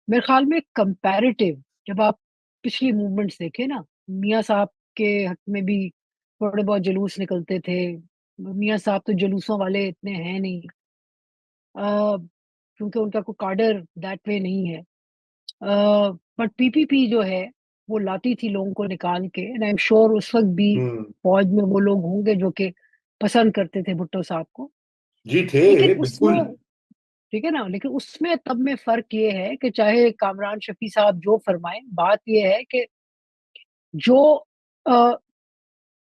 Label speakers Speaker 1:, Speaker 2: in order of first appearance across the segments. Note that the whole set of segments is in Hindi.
Speaker 1: मेरे ख्याल में कंपैरेटिव, जब आप पिछली मूवमेंट्स देखें ना, मियाँ साहब के हक में भी थोड़े बहुत जुलूस निकलते थे। मियाँ साहब तो जुलूसों वाले इतने हैं नहीं, क्योंकि उनका कोई कार्डर दैट वे नहीं है। बट पीपीपी जो है वो लाती थी लोगों को निकाल के, एंड आई एम श्योर उस वक्त भी
Speaker 2: हम्म।
Speaker 1: फौज में वो लोग होंगे जो कि पसंद करते थे भुट्टो साहब को।
Speaker 2: जी थे।
Speaker 1: लेकिन
Speaker 2: बिल्कुल।
Speaker 1: उसमें, ठीक है ना, लेकिन उसमें तब में फर्क ये है कि चाहे कामरान शफी साहब जो फरमाएं, बात ये है कि जो अ,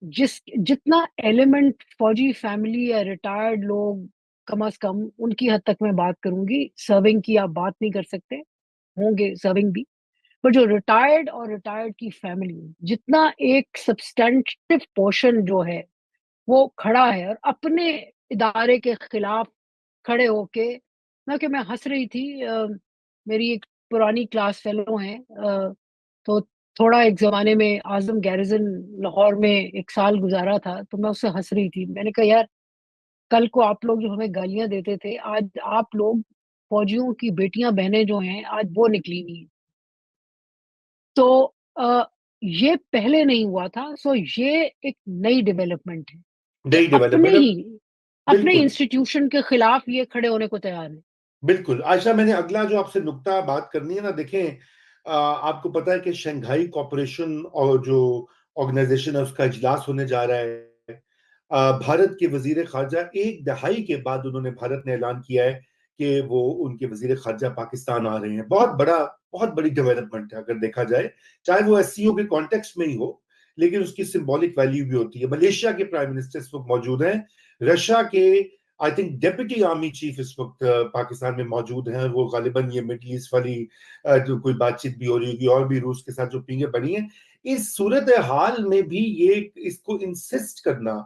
Speaker 1: जिस जितना एलिमेंट फौजी फैमिली या रिटायर्ड लोग, कम से कम उनकी हद तक मैं बात करूंगी, सर्विंग की आप बात नहीं कर सकते, होंगे सर्विंग भी, पर जो रिटायर्ड और रिटायर्ड की फैमिली, जितना एक सब्सटेंटिव पोर्शन जो है वो खड़ा है और अपने इदारे के खिलाफ खड़े होके, ना कि मैं हंस रही थी, मेरी एक पुरानी क्लास फेलो हैं, तो थोड़ा एक जमाने में आजम गैरिजन लाहौर में एक साल गुजारा था, तो मैं उससे हंस रही थी। मैंने कहा यार, कल को आप लोग जो हमें गालियां देते थे, आज आप लोग फौजियों की बेटियां बहनें जो हैं आज वो निकली हुई हैं। तो ये पहले नहीं हुआ था, सो ये एक नई डेवलपमेंट है कि
Speaker 2: नई
Speaker 1: अपने
Speaker 2: डेवलपमेंट।
Speaker 1: ही अपने
Speaker 2: बिल्कुल।
Speaker 1: इंस्टीट्यूशन के खिलाफ ये खड़े होने को तैयार है।
Speaker 2: बिल्कुल आयशा, मैंने अगला जो आपसे नुक्ता बात करनी है ना, देखें, आपको पता है कि शंघाई कॉरपोरेशन और जो ऑर्गेनाइजेशन है उसका इजलास होने जा रहा है। भारत के वजीर खारजा, एक दहाई के बाद उन्होंने, भारत ने ऐलान किया है कि वो उनके वजीर खारजा पाकिस्तान आ रहे हैं। बहुत बड़ा, बहुत बड़ी डेवलपमेंट है अगर देखा जाए, चाहे वो एससीओ के कॉन्टेक्स्ट में ही हो, लेकिन उसकी सिंबॉलिक वैल्यू भी होती है। मलेशिया के प्राइम मिनिस्टर इस वक्त मौजूद हैं। रशिया के I think deputy army chief इस वक्त पाकिस्तान में मौजूद हैं। वो गालिबन ये मिडल ईस्ट वाली जो कोई बातचीत भी हो रही होगी, और भी रूस के साथ जो पिंगे बनी है, इस सूरत हाल में भी ये इसको इंसिस्ट करना,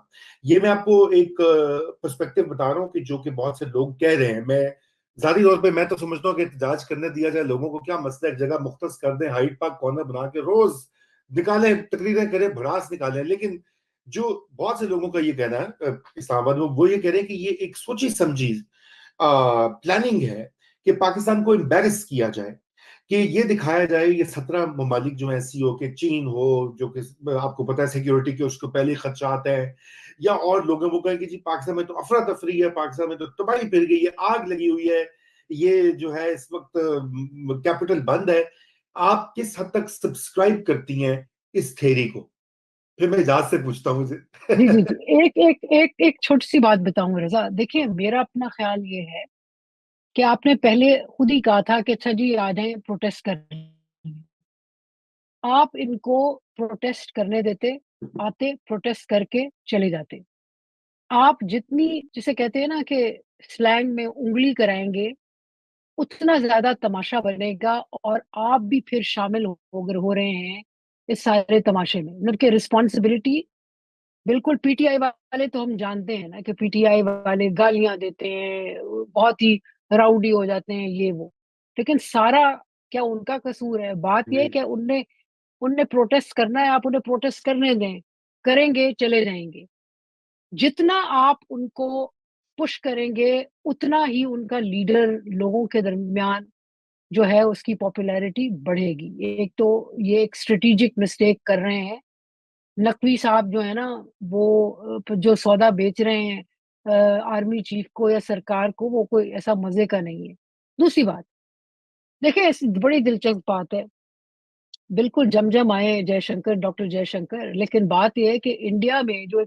Speaker 2: ये मैं आपको एक पर्सपेक्टिव बता रहा हूँ कि जो कि बहुत से लोग कह रहे हैं। मैं जारी तौर पे मैं तो समझता हूँ कि एहतजाज करने दिया जाए, लोगों को क्या मसला है, एक जगह मुख्तस कर दें, हाइड पार्क कॉर्नर बना के रोज निकालें, तकरीरें करें, भड़ास निकालें। लेकिन जो बहुत से लोगों का ये कहना है इस्लामाबाद में, वो ये कह रहे हैं कि ये एक सोची समझी प्लानिंग है कि पाकिस्तान को एम्बेरस किया जाए, कि ये दिखाया जाए, ये 17 ममालिक जो है, सीओ के, चीन हो जो कि आपको पता है सिक्योरिटी के उसको पहले खदशात है, या और लोगों को कहें कि जी पाकिस्तान में तो अफरा तफरी है, पाकिस्तान में तो तबाही फिर गई है, आग लगी हुई है, ये जो है इस वक्त कैपिटल बंद है। आप किस हद तक सब्सक्राइब करती हैं इस थेरी को? फिर मैं इजाज से पूछता हूँ
Speaker 1: जी जी
Speaker 2: इसे।
Speaker 1: जी, एक एक एक एक छोटी सी बात बताऊं रजा, देखिए मेरा अपना ख्याल ये है कि आपने पहले खुद ही कहा था कि अच्छा जी आ जाएं प्रोटेस्ट करने, आप इनको प्रोटेस्ट करने देते, आते प्रोटेस्ट करके चले जाते। आप जितनी, जिसे कहते हैं ना कि स्लैंग में उंगली कराएंगे, उतना ज्यादा तमाशा बनेगा, और आप भी फिर शामिल हो रहे हैं इस सारे तमाशे में। मतलब कि रिस्पॉन्सिबिलिटी बिल्कुल, पीटीआई वाले तो हम जानते हैं ना कि पीटीआई वाले गालियां देते हैं, बहुत ही राउडी हो जाते हैं ये वो, लेकिन सारा क्या उनका कसूर है? बात यह है
Speaker 2: जी।
Speaker 1: कि उनने उनने प्रोटेस्ट करना है, आप उन्हें प्रोटेस्ट करने दें, करेंगे चले जाएंगे। जितना आप उनको पुश करेंगे, उतना ही उनका लीडर लोगों के दरमियान जो है उसकी पॉपुलैरिटी बढ़ेगी। एक तो ये एक स्ट्रेटेजिक मिस्टेक कर रहे हैं नकवी साहब जो है ना, वो जो सौदा बेच रहे हैं आर्मी चीफ को या सरकार को, वो कोई ऐसा मजे का नहीं है। दूसरी बात, देखिए बड़ी दिलचस्प बात है, बिल्कुल जमजम आए जयशंकर, डॉक्टर जयशंकर, लेकिन बात यह है कि इंडिया में जो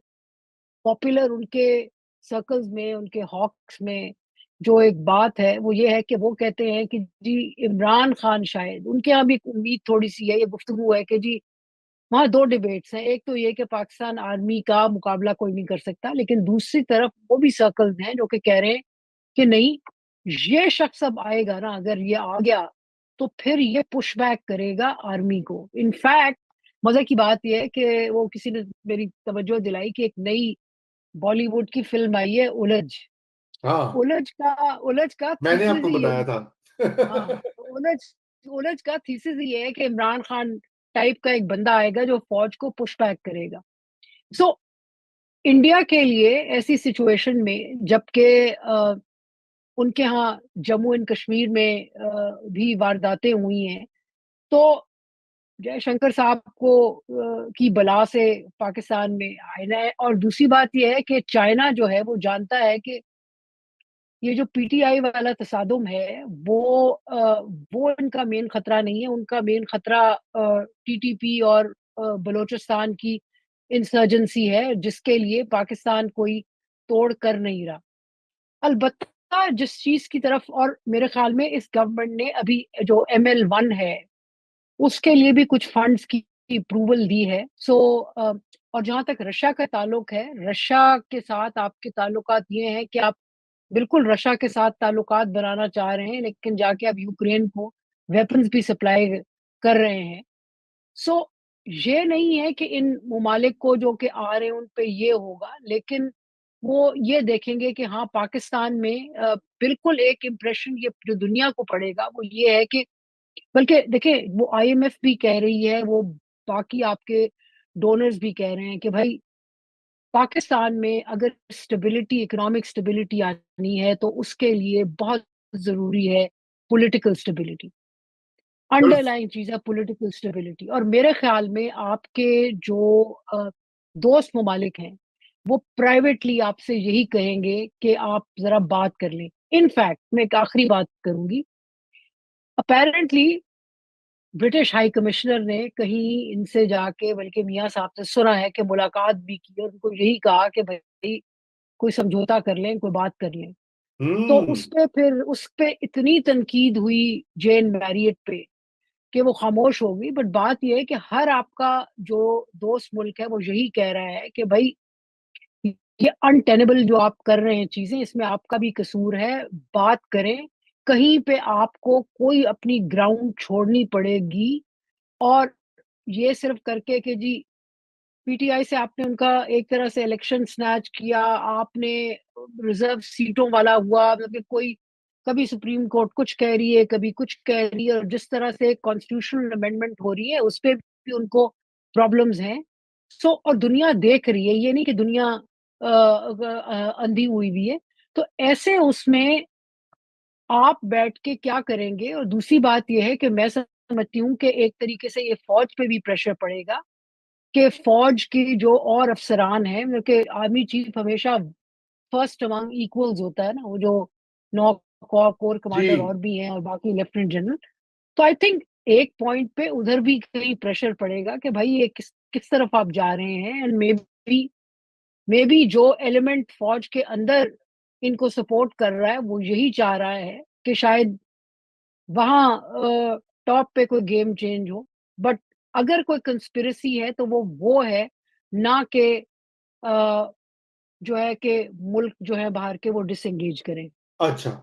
Speaker 1: पॉपुलर उनके सर्कल्स में, उनके हॉक्स में जो एक बात है वो ये है कि वो कहते हैं कि जी इमरान खान, शायद उनके यहाँ भी एक उम्मीद थोड़ी सी है, ये गुफ्तगू है कि जी वहाँ दो डिबेट्स हैं, एक तो ये कि पाकिस्तान आर्मी का मुकाबला कोई नहीं कर सकता, लेकिन दूसरी तरफ वो भी सर्कल्स हैं जो कि कह रहे हैं कि नहीं, ये शख्स अब आएगा ना, अगर ये आ गया तो फिर ये पुश बैक करेगा आर्मी को। इनफैक्ट मजे की बात यह है कि वो किसी ने मेरी तवज्जो दिलाई कि एक नई बॉलीवुड की फिल्म आई है उलझ।
Speaker 2: हाँ,
Speaker 1: उलझ का
Speaker 2: मैंने
Speaker 1: थीसिस
Speaker 2: आपको
Speaker 1: ही
Speaker 2: बताया
Speaker 1: यही,
Speaker 2: था।
Speaker 1: हाँ, तो उलझ का थीसिस ये है कि इमरान खान टाइप का एक बंदा आएगा जो फौज को पुश बैक करेगा। सो इंडिया के लिए ऐसी सिचुएशन में, जबकि उनके यहाँ जम्मू एंड कश्मीर में भी वारदातें हुई हैं। तो जयशंकर साहब को की बला से पाकिस्तान में आना है। और दूसरी बात ये है कि चाइना जो है वो जानता है कि ये जो पीटीआई वाला तसादुम है वो इनका मेन खतरा नहीं है। उनका मेन खतरा टीटीपी और बलूचिस्तान की इंसर्जेंसी है, जिसके लिए पाकिस्तान कोई तोड़ कर नहीं रहा। अलबत्ता जिस चीज की तरफ, और मेरे ख्याल में इस गवर्नमेंट ने अभी जो ML1 है उसके लिए भी कुछ फंड्स की अप्रूवल दी है। और जहां तक रशिया का ताल्लुक है, रशिया के साथ आपके ताल्लुकात ये हैं कि आप बिल्कुल रशिया के साथ ताल्लुकात बनाना चाह रहे हैं, लेकिन जाके आप यूक्रेन को वेपन्स भी सप्लाई कर रहे हैं। सो ये नहीं है कि इन ममालिक को जो कि आ रहे हैं उन पे ये होगा, लेकिन वो ये देखेंगे कि हाँ, पाकिस्तान में बिल्कुल एक इम्प्रेशन ये जो दुनिया को पड़ेगा वो ये है कि, बल्कि देखिए वो IMF भी कह रही है, वो बाकी आपके डोनर्स भी कह रहे हैं कि भाई पाकिस्तान में अगर स्टेबिलिटी, इकोनॉमिक स्टेबिलिटी आनी है तो उसके लिए बहुत ज़रूरी है पॉलिटिकल स्टेबिलिटी। अंडरलाइंग चीज़ है पॉलिटिकल स्टेबिलिटी। और मेरे ख़्याल में आपके जो दोस्त ममालिक हैं, वो प्राइवेटली आपसे यही कहेंगे कि आप ज़रा बात कर लें। इनफैक्ट मैं एक आखिरी बात करूँगी, अपैरेंटली ब्रिटिश हाई कमिश्नर ने कहीं इनसे जाके बल्कि मियाँ साहब से सुना है कि मुलाकात भी की और उनको यही कहा कि भई कोई समझौता कर लें, कोई बात कर लें। तो
Speaker 2: हम्म।
Speaker 1: उसपे इतनी तनकीद हुई जेन मैरियट पे कि वो खामोश हो गई। बट बात ये है कि हर आपका जो दोस्त मुल्क है वो यही कह रहा है कि भई ये अनटेनेबल जो आप कर रहे हैं चीज़ें, इसमें आपका भी कसूर है, बात करें। कहीं पे आपको कोई अपनी ग्राउंड छोड़नी पड़ेगी। और ये सिर्फ करके कि जी पीटीआई से आपने उनका एक तरह से इलेक्शन स्नैच किया, आपने रिजर्व सीटों वाला हुआ, मतलब कि कोई कभी सुप्रीम कोर्ट कुछ कह रही है, कभी कुछ कह रही है, और जिस तरह से कॉन्स्टिट्यूशनल अमेंडमेंट हो रही है उस पे भी उनको प्रॉब्लम्स हैं। और दुनिया देख रही है, ये नहीं कि दुनिया अंधी हुई भी है। तो ऐसे उसमें आप बैठ के क्या करेंगे? और दूसरी बात ये है कि मैं समझती हूँ कि एक तरीके से ये फौज पे भी प्रेशर पड़ेगा कि फौज की जो और अफसरान हैं, मतलब कि आर्मी चीफ हमेशा फर्स्ट अमंग इक्वल्स होता है ना, वो जो 9 कोर कमांडर
Speaker 2: जी।
Speaker 1: और भी हैं और बाकी लेफ्टिनेंट जनरल। तो आई थिंक एक पॉइंट पे उधर भी कहीं प्रेशर पड़ेगा कि भाई ये किस किस तरफ आप जा रहे हैं। एंड मे बी जो एलिमेंट फौज के अंदर इनको सपोर्ट कर रहा है वो यही चाह रहा है कि शायद वहाँ टॉप पे कोई गेम चेंज हो। बट अगर कोई कंस्पिरेसी है तो वो है, ना कि अ, जो है कि मुल्क जो है बाहर के वो डिसएंगेज करें।
Speaker 2: अच्छा।